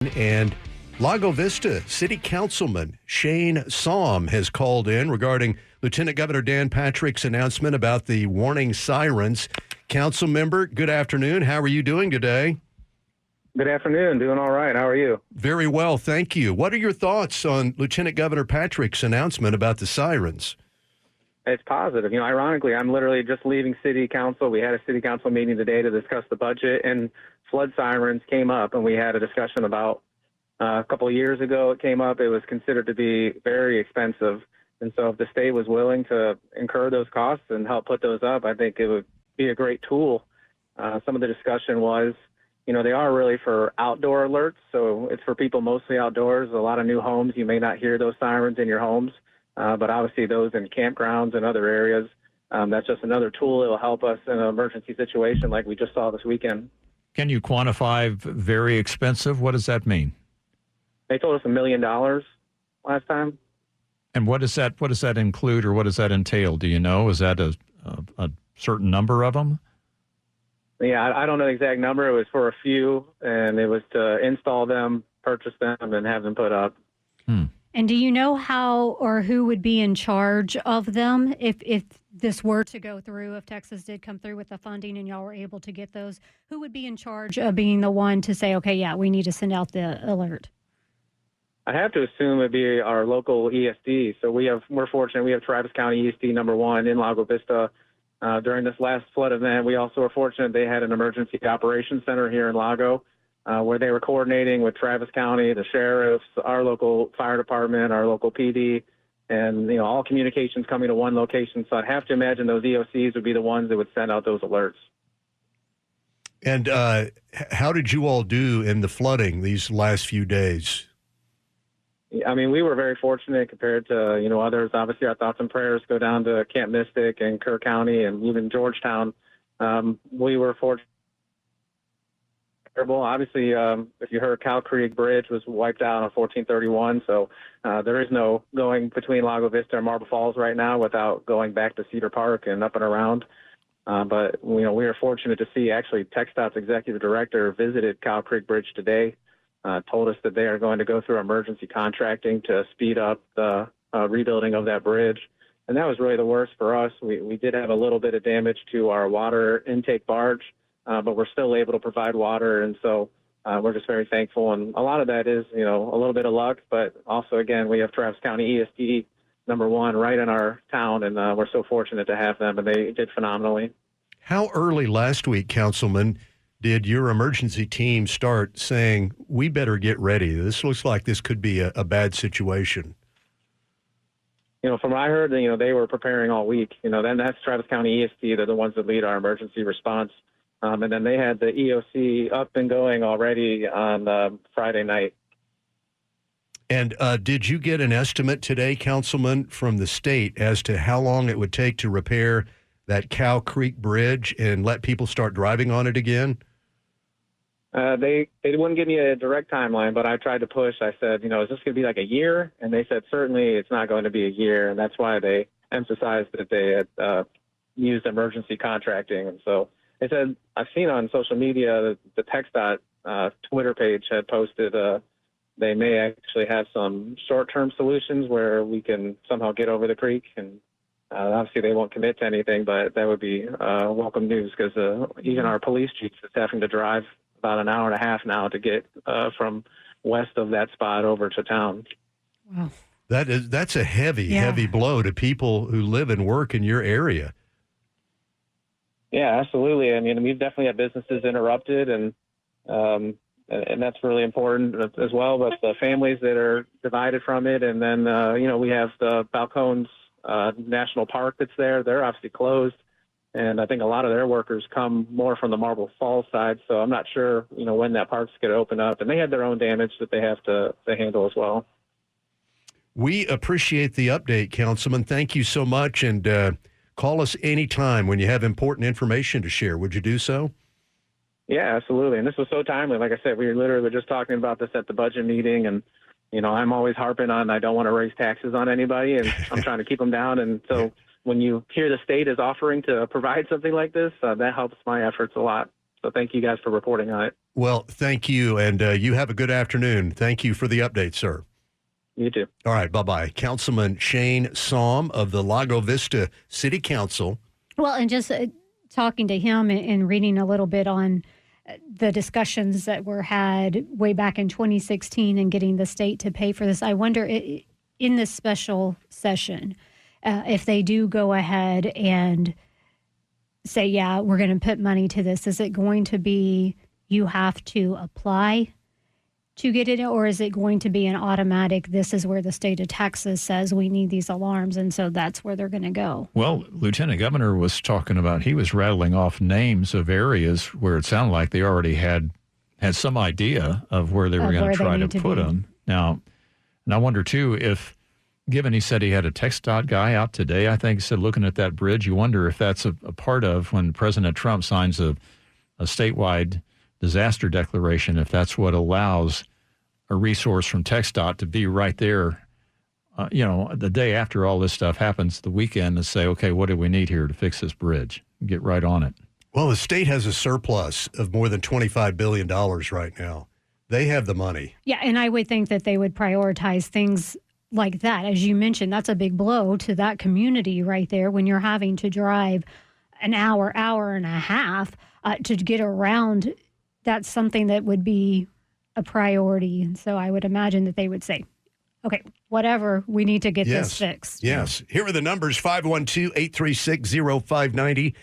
And Lago Vista City Councilman Shane Saum has called in regarding Lieutenant Governor Dan Patrick's announcement about the warning sirens. Council member, good afternoon. How are you doing today? Good afternoon. Doing all right. How are you? Very well, thank you. What are your thoughts on Lieutenant Governor Patrick's announcement about the sirens? It's positive. Ironically, I'm literally just leaving City Council. We had a City Council meeting today to discuss the budget, and flood sirens came up, and we had a discussion about a couple of years ago. It came up. It was considered to be very expensive, and so if the state was willing to incur those costs and help put those up, I think it would be a great tool. Some of the discussion was, they are really for outdoor alerts, so it's for people mostly outdoors. A lot of new homes, you may not hear those sirens in your homes, but obviously those in campgrounds and other areas, that's just another tool that will help us in an emergency situation like we just saw this weekend. Can you quantify very expensive? What does that mean? They told us $1 million last time. And what does that include, or what does that entail? Do you know? Is that a certain number of them? Yeah, I don't know the exact number. It was for a few, and it was to install them, purchase them, and have them put up. And do you know how or who would be in charge of them if this were to go through, if Texas did come through with the funding and y'all were able to get those? Who would be in charge of being the one to say, okay, yeah, we need to send out the alert? I have to assume it'd be our local ESD. So we're fortunate. We have Travis County ESD number 1 in Lago Vista. During this last flood event, we also were fortunate they had an emergency operations center here in Lago where they were coordinating with Travis County, the sheriffs, our local fire department, our local PD, and all communications coming to one location. So I'd have to imagine those EOCs would be the ones that would send out those alerts. And how did you all do in the flooding these last few days? I mean, we were very fortunate compared to, others. Obviously, our thoughts and prayers go down to Camp Mystic and Kerr County and even Georgetown. We were fortunate. Obviously, if you heard, Cow Creek Bridge was wiped out on 1431, so there is no going between Lago Vista and Marble Falls right now without going back to Cedar Park and up and around. But, we are fortunate to see actually TxDOT's executive director visited Cow Creek Bridge today. Told us that they are going to go through emergency contracting to speed up the rebuilding of that bridge. And that was really the worst for us. We did have a little bit of damage to our water intake barge, but we're still able to provide water. And so we're just very thankful. And a lot of that is, a little bit of luck. But also, again, we have Travis County ESD number 1 right in our town. And we're so fortunate to have them. And they did phenomenally. How early last week, Councilman, did your emergency team start saying, we better get ready? This looks like this could be a bad situation. From what I heard, they were preparing all week. Then that's Travis County ESD. They're the ones that lead our emergency response. And then they had the EOC up and going already on Friday night. And did you get an estimate today, Councilman, from the state as to how long it would take to repair that Cow Creek Bridge and let people start driving on it again? They wouldn't give me a direct timeline, but I tried to push. I said, is this going to be like a year? And they said, certainly it's not going to be a year. And that's why they emphasized that they had used emergency contracting. And so they said, I've seen on social media that the TxDOT Twitter page had posted they may actually have some short-term solutions where we can somehow get over the creek. And obviously they won't commit to anything, but that would be welcome news because even our police chief is having to drive about an hour and a half now to get from west of that spot over to town. Wow. That's a heavy blow to people who live and work in your area. Yeah, absolutely. I mean, we've definitely had businesses interrupted, and that's really important as well. But the families that are divided from it, and then we have the Balcones National Park that's there. They're obviously closed. And I think a lot of their workers come more from the Marble Falls side. So I'm not sure, when that park's going to open up. And they had their own damage that they have to handle as well. We appreciate the update, Councilman. Thank you so much. And call us anytime when you have important information to share. Would you do so? Yeah, absolutely. And this was so timely. Like I said, we literally were just talking about this at the budget meeting. And, I'm always harping on I don't want to raise taxes on anybody. And I'm trying to keep them down. And so when you hear the state is offering to provide something like this, that helps my efforts a lot. So thank you guys for reporting on it. Well, thank you, and you have a good afternoon. Thank you for the update, sir. You too. All right, bye-bye. Councilman Shane Saum of the Lago Vista City Council. Well, and just talking to him and reading a little bit on the discussions that were had way back in 2016 and getting the state to pay for this, I wonder in this special session, if they do go ahead and say, yeah, we're going to put money to this, is it going to be you have to apply to get it, or is it going to be an automatic, this is where the state of Texas says we need these alarms, and so that's where they're going to go? Well, Lieutenant Governor was talking about, he was rattling off names of areas where it sounded like they already had some idea of where they were going to try to put them. Now, and I wonder, too, if, given he said he had a TxDOT guy out today, I think, said looking at that bridge, you wonder if that's a part of when President Trump signs a statewide disaster declaration, if that's what allows a resource from TxDOT to be right there, the day after all this stuff happens, the weekend, to say, okay, what do we need here to fix this bridge? Get right on it. Well, the state has a surplus of more than $25 billion right now. They have the money. Yeah, and I would think that they would prioritize things like that. As you mentioned, that's a big blow to that community right there when you're having to drive an hour and a half to get around. That's something that would be a priority. And so I would imagine that they would say, okay, whatever, we need to get this fixed. Yes. Here are the numbers, 512-836-0590.